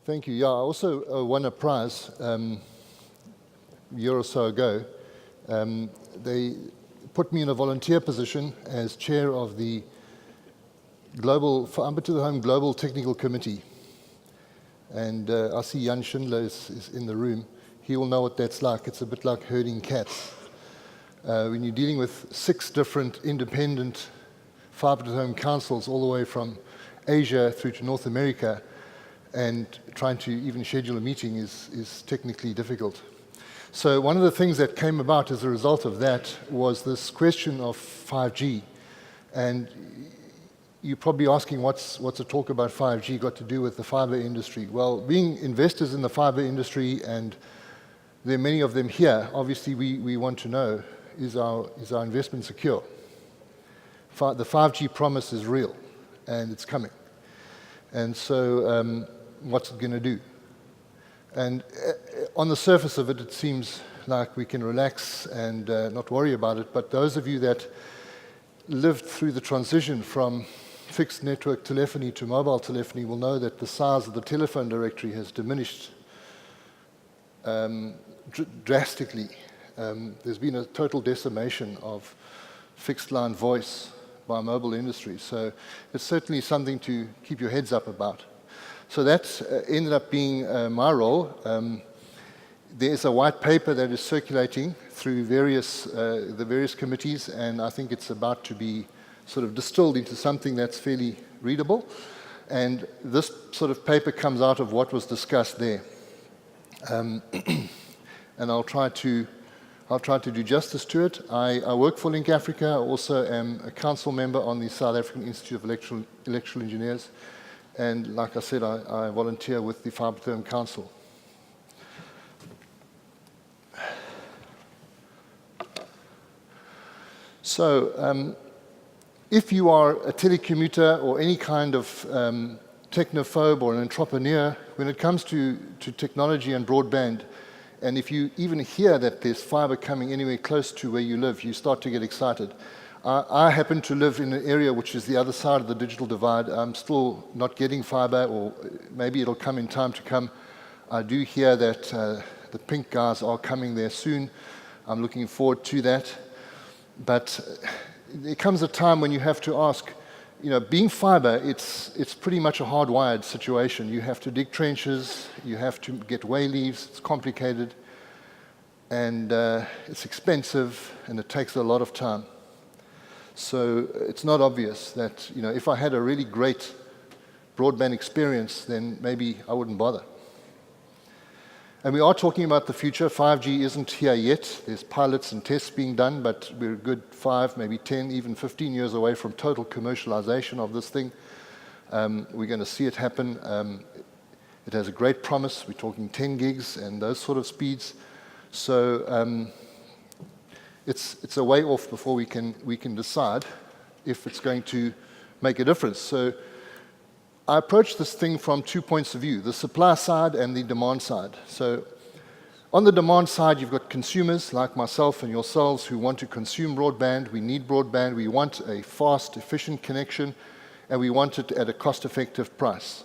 Thank you. Yeah, I also won a prize a year or so ago. They put me in a volunteer position as chair of the Fiber to the Home Global Technical Committee. And I see Jan Schindler is in the room. He will know what that's like. It's a bit like herding cats. When you're dealing with 6 different independent fiber to the home councils all the way from Asia through to North America, and trying to even schedule a meeting is technically difficult. So one of the things that came about as a result of that was this question of 5G. And you're probably asking what's a talk about 5G got to do with the fiber industry? Well, being investors in the fiber industry, and there are many of them here, obviously we want to know, is our investment secure? The 5G promise is real, and it's coming. And so what's it going to do? And on the surface of it, it seems like we can relax and not worry about it. But those of you that lived through the transition from fixed network telephony to mobile telephony will know that the size of the telephone directory has diminished drastically. There's been a total decimation of fixed line voice by mobile industry. So it's certainly something to keep your heads up about. So that ended up being my role. There's a white paper that is circulating through the various committees, and I think it's about to be sort of distilled into something that's fairly readable. And this sort of paper comes out of what was discussed there. And I'll try to do justice to it. I work for LinkAfrica. I also am a council member on the South African Institute of Electrical Engineers. And like I said, I volunteer with the Fiber to the Home Council. So if you are a telecommuter or any kind of technophobe or an entrepreneur, when it comes to technology and broadband, and if you even hear that there's fiber coming anywhere close to where you live, you start to get excited. I happen to live in an area which is the other side of the digital divide. I'm still not getting fiber, or maybe it'll come in time to come. I do hear that the pink guys are coming there soon. I'm looking forward to that. But there comes a time when you have to ask, being fiber, it's pretty much a hardwired situation. You have to dig trenches, you have to get way leaves, it's complicated, and it's expensive, and it takes a lot of time. So it's not obvious that, if I had a really great broadband experience, then maybe I wouldn't bother. And we are talking about the future. 5G isn't here yet. There's pilots and tests being done, but we're a good 5, maybe 10, even 15 years away from total commercialization of this thing. We're going to see it happen. It has a great promise. We're talking 10 gigs and those sort of speeds. So it's a way off before we can decide if it's going to make a difference. So I approach this thing from 2 points of view, the supply side and the demand side. So on the demand side, you've got consumers like myself and yourselves who want to consume broadband. We need broadband. We want a fast, efficient connection, and we want it at a cost-effective price.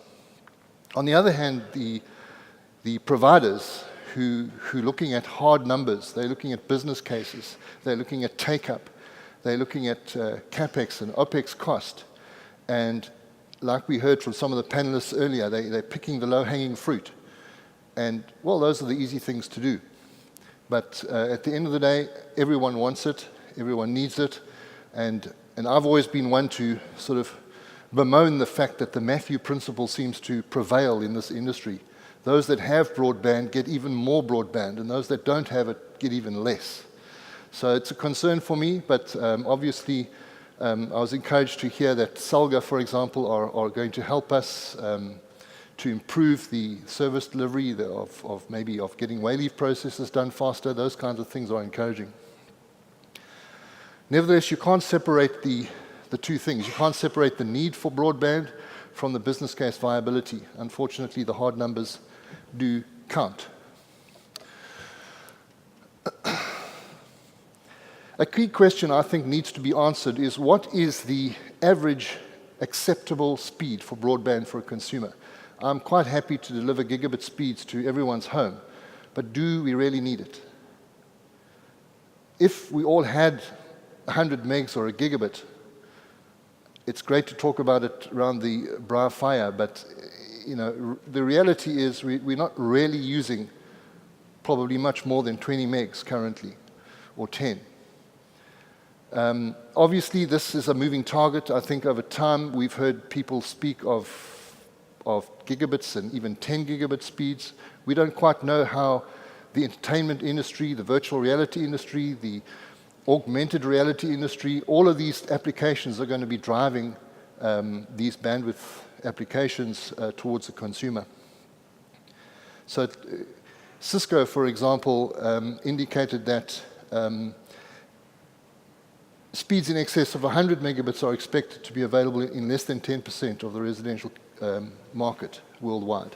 On the other hand, the providers who are looking at hard numbers, they're looking at business cases, they're looking at take-up, they're looking at CapEx and OpEx cost, and like we heard from some of the panelists earlier, they're picking the low-hanging fruit. And, well, those are the easy things to do. But at the end of the day, everyone wants it, everyone needs it, and I've always been one to sort of bemoan the fact that the Matthew principle seems to prevail in this industry. Those that have broadband get even more broadband, and those that don't have it get even less. So it's a concern for me, but obviously, I was encouraged to hear that Salga, for example, are going to help us to improve the service delivery of getting wayleave processes done faster. Those kinds of things are encouraging. Nevertheless, you can't separate the two things. You can't separate the need for broadband from the business case viability. Unfortunately, the hard numbers do count. A key question I think needs to be answered is, what is the average acceptable speed for broadband for a consumer? I'm quite happy to deliver gigabit speeds to everyone's home, but do we really need it? If we all had 100 megs or a gigabit, it's great to talk about it around the Bra fire, but the reality is we're not really using probably much more than 20 megs currently, or 10. Obviously, this is a moving target. I think over time, we've heard people speak of gigabits and even 10 gigabit speeds. We don't quite know how the entertainment industry, the virtual reality industry, the augmented reality industry, all of these applications are going to be driving these bandwidth applications towards the consumer. So Cisco, for example, indicated that speeds in excess of 100 megabits are expected to be available in less than 10% of the residential market worldwide.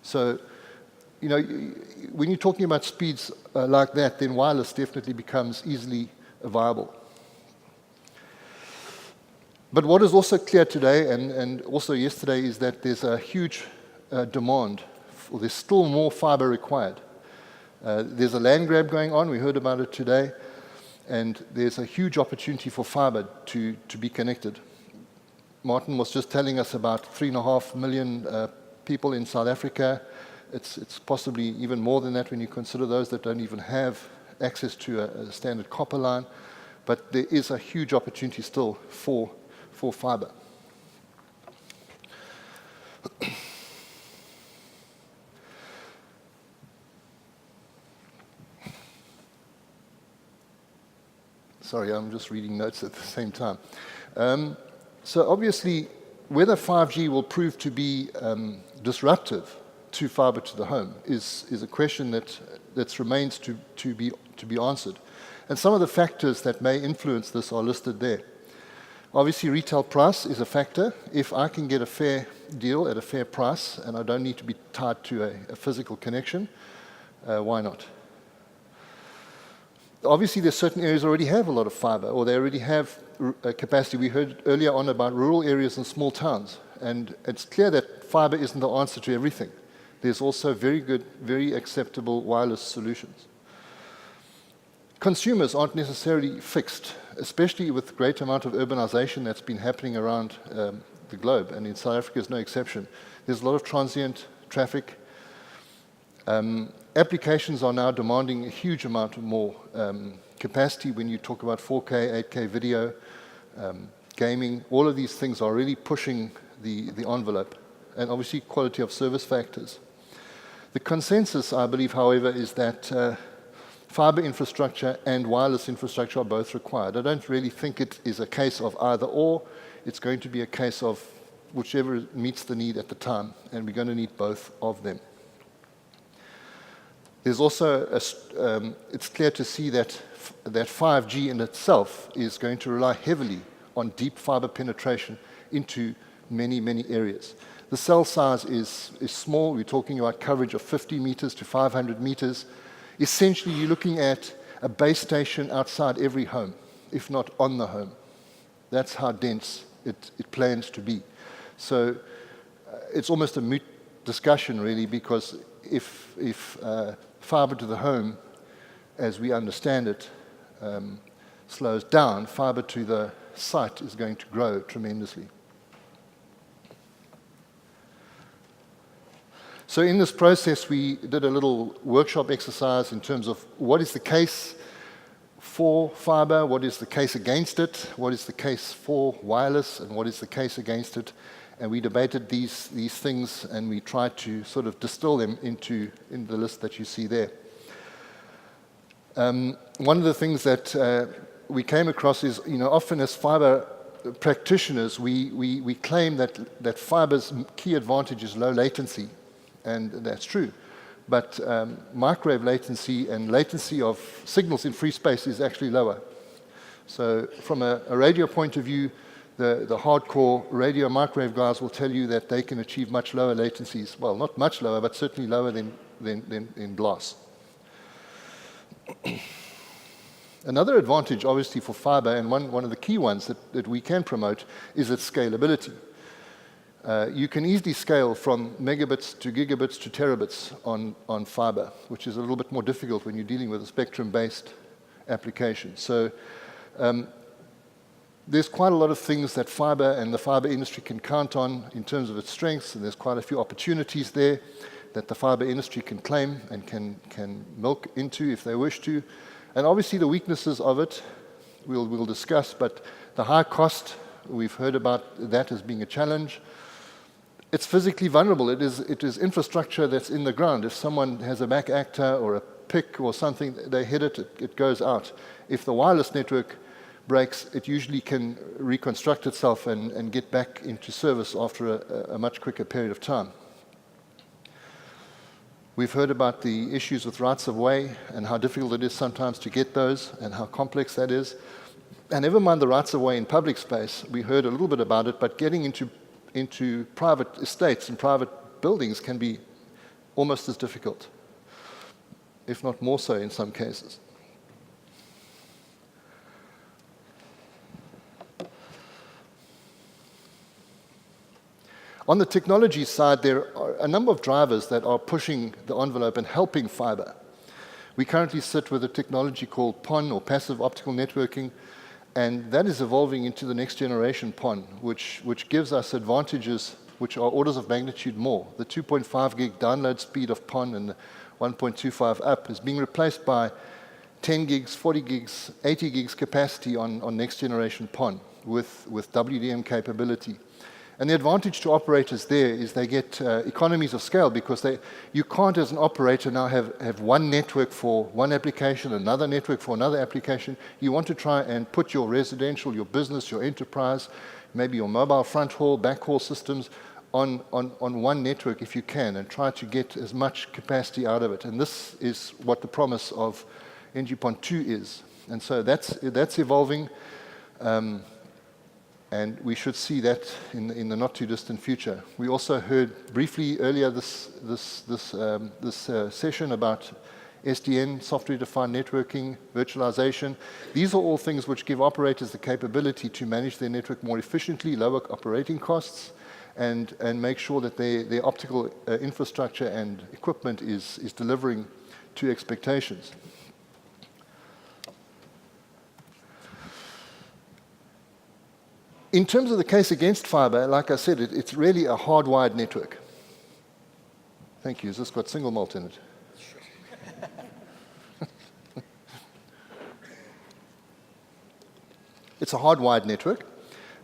So, when you're talking about speeds like that, then wireless definitely becomes easily viable. But what is also clear today, and also yesterday, is that there's a huge demand, there's still more fiber required. There's a land grab going on, we heard about it today, and there's a huge opportunity for fiber to be connected. Martin was just telling us about 3.5 million people in South Africa. It's possibly even more than that when you consider those that don't even have access to a standard copper line. But there is a huge opportunity still for fiber. Sorry, I'm just reading notes at the same time. So obviously, whether 5G will prove to be disruptive to fiber to the home is a question that remains to be answered. And some of the factors that may influence this are listed there. Obviously, retail price is a factor. If I can get a fair deal at a fair price and I don't need to be tied to a physical connection, why not? Obviously, there's certain areas already have a lot of fiber, or they already have capacity. We heard earlier on about rural areas and small towns, and it's clear that fiber isn't the answer to everything. There's also very good, very acceptable wireless solutions. Consumers aren't necessarily fixed, especially with the great amount of urbanization that's been happening around the globe, and in South Africa is no exception. There's a lot of transient traffic. Applications are now demanding a huge amount of more capacity when you talk about 4K, 8K video, gaming. All of these things are really pushing the envelope, and obviously quality of service factors. The consensus, I believe, however, is that fiber infrastructure and wireless infrastructure are both required. I don't really think it is a case of either or. It's going to be a case of whichever meets the need at the time, and we're going to need both of them. There's also, it's clear to see that 5G in itself is going to rely heavily on deep fiber penetration into many, many areas. The cell size is small. We're talking about coverage of 50 meters to 500 meters. Essentially, you're looking at a base station outside every home, if not on the home. That's how dense it plans to be. So it's almost a moot discussion, really, because if fiber to the home, as we understand it, slows down, fiber to the site is going to grow tremendously. So in this process, we did a little workshop exercise in terms of what is the case for fiber, what is the case against it, what is the case for wireless, and what is the case against it. And we debated these things, and we tried to sort of distill them in the list that you see there. One of the things that we came across is, often as fiber practitioners, we claim that fiber's key advantage is low latency, and that's true. But microwave latency and latency of signals in free space is actually lower. So from a radio point of view, the hardcore radio microwave guys will tell you that they can achieve much lower latencies. Well, not much lower, but certainly lower than in glass. Another advantage, obviously, for fiber, and one of the key ones that we can promote, is its scalability. You can easily scale from megabits to gigabits to terabits on fiber, which is a little bit more difficult when you're dealing with a spectrum-based application. So there's quite a lot of things that fiber and the fiber industry can count on in terms of its strengths, and there's quite a few opportunities there that the fiber industry can claim and can milk into if they wish to. And obviously the weaknesses of it we'll discuss, but the high cost, we've heard about that as being a challenge. It's physically vulnerable. It is infrastructure that's in the ground. If someone has a back actor or a pick or something, they hit it, it goes out. If the wireless network breaks, it usually can reconstruct itself and get back into service after a much quicker period of time. We've heard about the issues with rights of way and how difficult it is sometimes to get those and how complex that is. And never mind the rights of way in public space, we heard a little bit about it, but getting into private estates and private buildings can be almost as difficult, if not more so in some cases. On the technology side, there are a number of drivers that are pushing the envelope and helping fiber. We currently sit with a technology called PON, or passive optical networking, and that is evolving into the next generation PON, which gives us advantages which are orders of magnitude more. The 2.5 gig download speed of PON and the 1.25 up is being replaced by 10 gigs, 40 gigs, 80 gigs capacity on next generation PON with WDM capability. And the advantage to operators there is they get economies of scale, because you can't, as an operator, now have one network for one application, another network for another application. You want to try and put your residential, your business, your enterprise, maybe your mobile front haul, back haul systems on one network if you can, and try to get as much capacity out of it. And this is what the promise of NG-PON 2 is. And so that's evolving. And we should see that in the not too distant future. We also heard briefly earlier this session about SDN, software-defined networking, virtualization. These are all things which give operators the capability to manage their network more efficiently, lower operating costs, and make sure that their optical infrastructure and equipment is delivering to expectations. In terms of the case against fiber, like I said, it's really a hardwired network. Thank you. Has this got single malt in it? It's a hardwired network.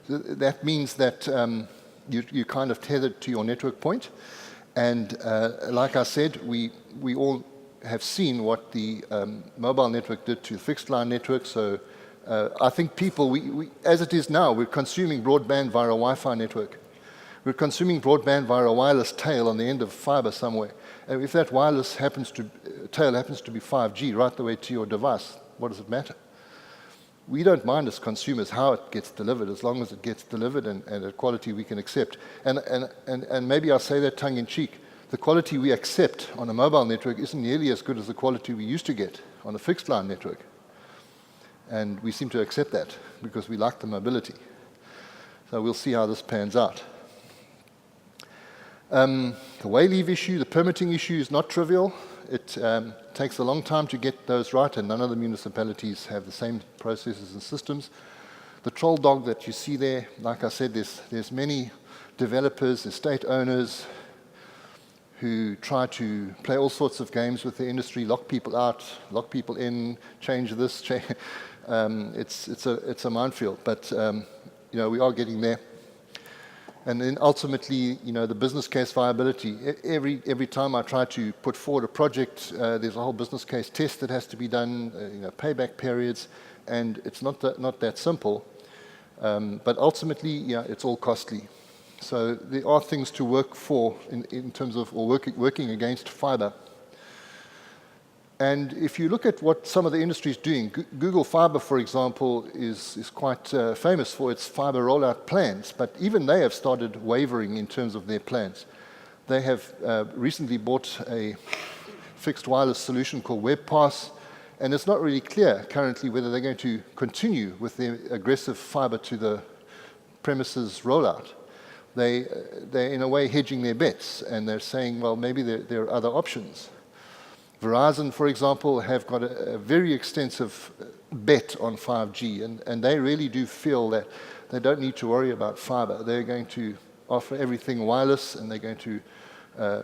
That means that you're kind of tethered to your network point. And like I said, we all have seen what the mobile network did to the fixed line network. So I think people, as it is now, we're consuming broadband via a Wi-Fi network. We're consuming broadband via a wireless tail on the end of fiber somewhere. And if that wireless tail happens to be 5G right the way to your device, what does it matter? We don't mind as consumers how it gets delivered, as long as it gets delivered and at quality we can accept. And maybe I'll say that tongue in cheek. The quality we accept on a mobile network isn't nearly as good as the quality we used to get on a fixed line network. And we seem to accept that because we like the mobility. So we'll see how this pans out. The way-leave issue, the permitting issue is not trivial. It takes a long time to get those right, and none of the municipalities have the same processes and systems. The troll dog that you see there, like I said, there's many developers, estate owners who try to play all sorts of games with the industry, lock people out, lock people in, change this, change. It's a minefield, but we are getting there. And then ultimately, the business case viability. Every time I try to put forward a project, there's a whole business case test that has to be done, payback periods, and it's not that simple. But ultimately, it's all costly. So there are things to work for in terms of working against fiber. And if you look at what some of the industry is doing, Google Fiber, for example, is quite famous for its fiber rollout plans, but even they have started wavering in terms of their plans. They have recently bought a fixed wireless solution called WebPass, and it's not really clear currently whether they're going to continue with their aggressive fiber to the premises rollout. they're in a way hedging their bets, and they're saying, well, maybe there are other options. Verizon, for example, have got a very extensive bet on 5G, and they really do feel that they don't need to worry about fiber. They're going to offer everything wireless, and they're going to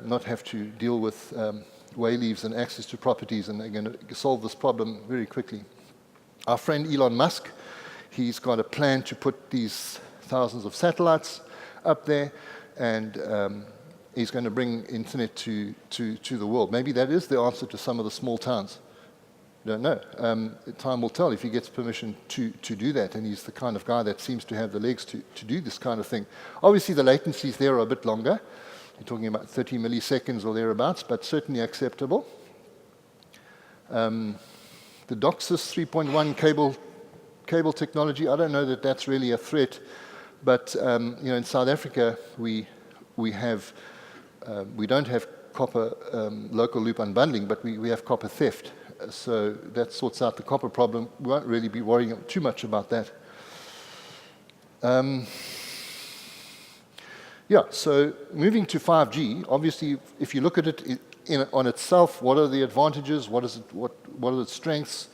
not have to deal with wayleaves and access to properties, and they're going to solve this problem very quickly. Our friend Elon Musk, he's got a plan to put these thousands of satellites up there, and he's going to bring internet to the world. Maybe that is the answer to some of the small towns. Don't know. Time will tell if he gets permission to do that, and he's the kind of guy that seems to have the legs to do this kind of thing. Obviously, the latencies there are a bit longer. You're talking about 30 milliseconds or thereabouts, but certainly acceptable. The DOCSIS 3.1 cable technology, I don't know that that's really a threat, but in South Africa, we don't have copper local loop unbundling, but we have copper theft. So that sorts out the copper problem. We won't really be worrying too much about that. So moving to 5G, obviously, if you look at it on itself, what are the advantages? What are its strengths?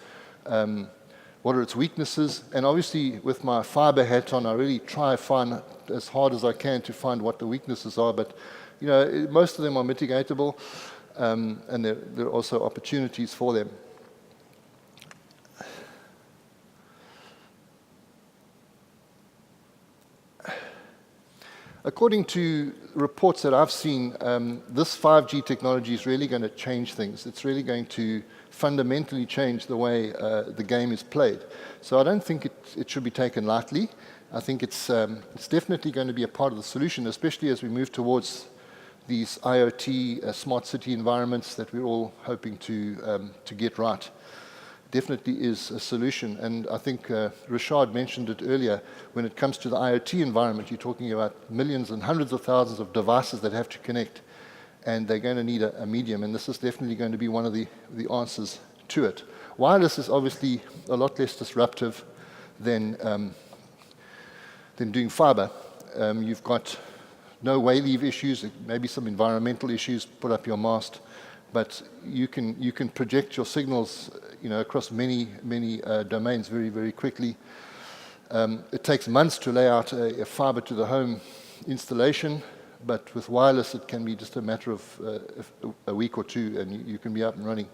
What are its weaknesses? And obviously, with my fiber hat on, I really try to find as hard as I can to find what the weaknesses are. But most of them are mitigatable, and there are also opportunities for them. According to reports that I've seen, this 5G technology is really going to change things. It's really going to fundamentally change the way the game is played. So I don't think it should be taken lightly. I think it's definitely going to be a part of the solution, especially as we move towards these IoT smart city environments that we're all hoping to get right. Definitely is a solution, and I think Richard mentioned it earlier. When it comes to the IoT environment, you're talking about millions and hundreds of thousands of devices that have to connect, and they're going to need a medium, and this is definitely going to be one of the answers to it. Wireless is obviously a lot less disruptive than doing fiber. You've got no wayleave issues, maybe some environmental issues, put up your mast, but you can project your signals across many domains very, very quickly. It takes months to lay out a fiber to the home installation, but with wireless it can be just a matter of a week or two, and you can be up and running.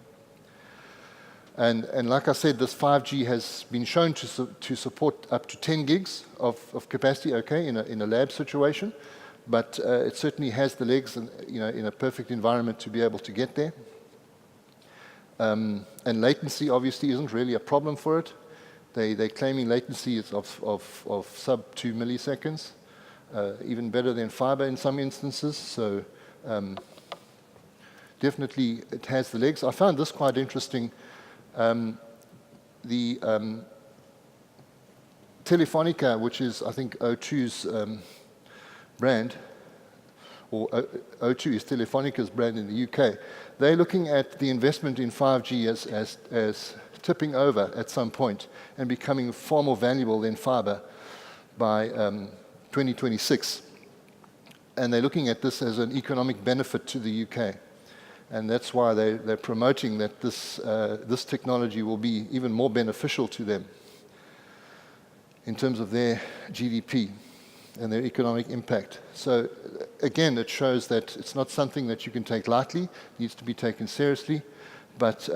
And like I said, this 5G has been shown to support up to 10 gigs of capacity, okay, in a lab situation. But it certainly has the legs, and in a perfect environment to be able to get there. And latency obviously isn't really a problem for it. They're claiming latency is of sub 2 milliseconds, even better than fiber in some instances. So definitely it has the legs. I found this quite interesting. The Telefonica, which is I think O2's brand, or O2 is Telefonica's brand in the UK, they're looking at the investment in 5G as tipping over at some point and becoming far more valuable than fiber by 2026. And they're looking at this as an economic benefit to the UK. And that's why they're promoting that this technology will be even more beneficial to them in terms of their GDP and their economic impact. So again, it shows that it's not something that you can take lightly, it needs to be taken seriously, but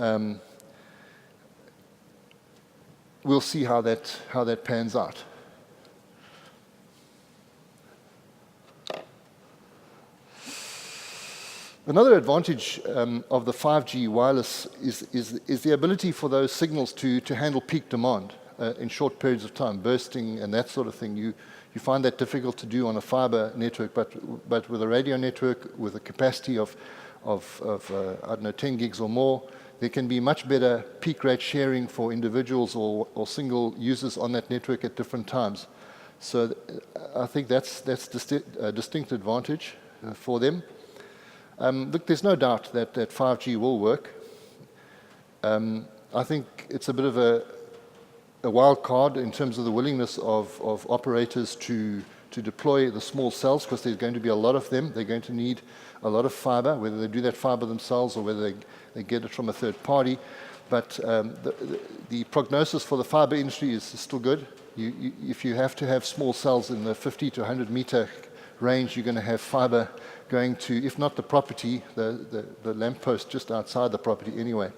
we'll see how that pans out. Another advantage of the 5G wireless is the ability for those signals to handle peak demand in short periods of time, bursting and that sort of thing. You find that difficult to do on a fiber network, but with a radio network with a capacity of I don't know, 10 gigs or more, there can be much better peak rate sharing for individuals or single users on that network at different times. So I think that's a distinct advantage for them. Look, there's no doubt that 5G will work. I think it's a bit of a wild card in terms of the willingness of operators to to deploy the small cells, because there's going to be a lot of them. They're going to need a lot of fiber, whether they do that fiber themselves or whether they get it from a third party. But the prognosis for the fiber industry is still good. If you have to have small cells in the 50 to 100 meter range, you're going to have fiber going to, if not the property, the lamppost just outside the property anyway.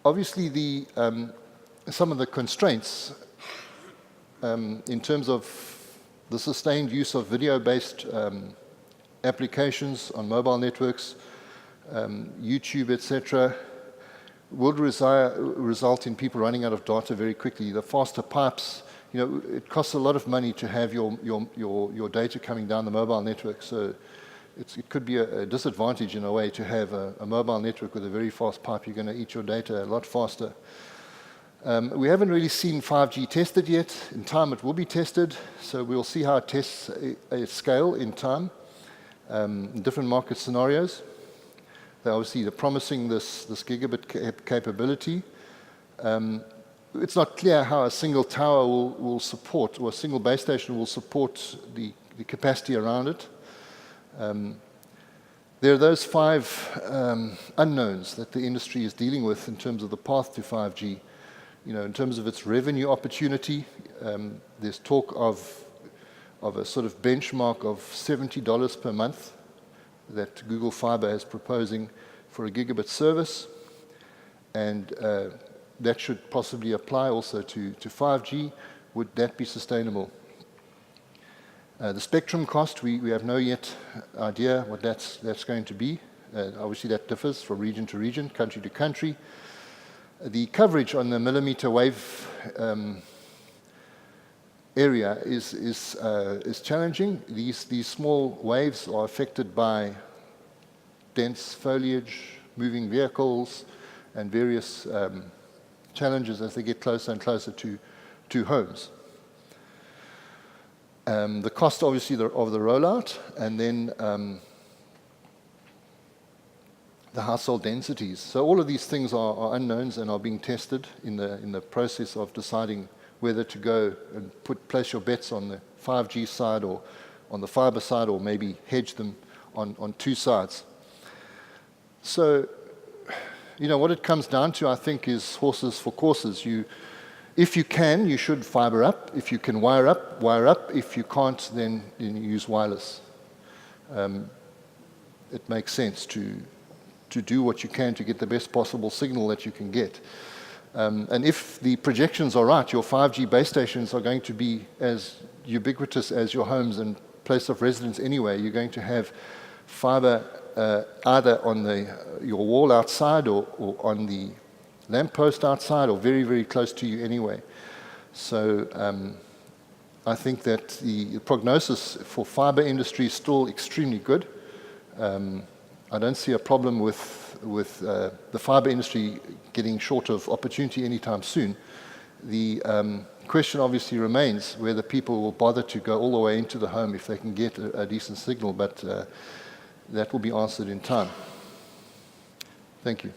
Obviously, some of the constraints in terms of the sustained use of video-based applications on mobile networks, YouTube, etc., would result in people running out of data very quickly. The faster pipes, it costs a lot of money to have your data coming down the mobile network. So it could be a disadvantage in a way to have a mobile network with a very fast pipe. You're going to eat your data a lot faster. We haven't really seen 5G tested yet. In time, it will be tested. So we'll see how it tests at scale in time, in different market scenarios. They're promising this gigabit capability. It's not clear how a single tower will support, or a single base station will support the capacity around it. There are those 5 unknowns that the industry is dealing with in terms of the path to 5G. In terms of its revenue opportunity, there's talk of a sort of benchmark of $70 per month that Google Fiber is proposing for a gigabit service, and that should possibly apply also to 5G. Would that be sustainable? The spectrum cost, we have no yet idea what that's going to be. Obviously, that differs from region to region, country to country. The coverage on the millimeter wave area is challenging. These small waves are affected by dense foliage, moving vehicles, and various challenges as they get closer and closer to homes. The cost, obviously, of the rollout, and then the household densities. So all of these things are unknowns and are being tested in the process of deciding whether to go and place your bets on the 5G side or on the fiber side, or maybe hedge them on 2 sides. So, what it comes down to, I think, is horses for courses. If you can, you should fiber up. If you can wire up, wire up. If you can't, then you use wireless. It makes sense to do what you can to get the best possible signal that you can get. And if the projections are right, your 5G base stations are going to be as ubiquitous as your homes and place of residence anyway. You're going to have fiber either on your wall outside or on the lamppost outside, or very, very close to you anyway. So I think that the prognosis for fiber industry is still extremely good. I don't see a problem with the fiber industry getting short of opportunity anytime soon. The question obviously remains whether people will bother to go all the way into the home if they can get a decent signal, but that will be answered in time. Thank you.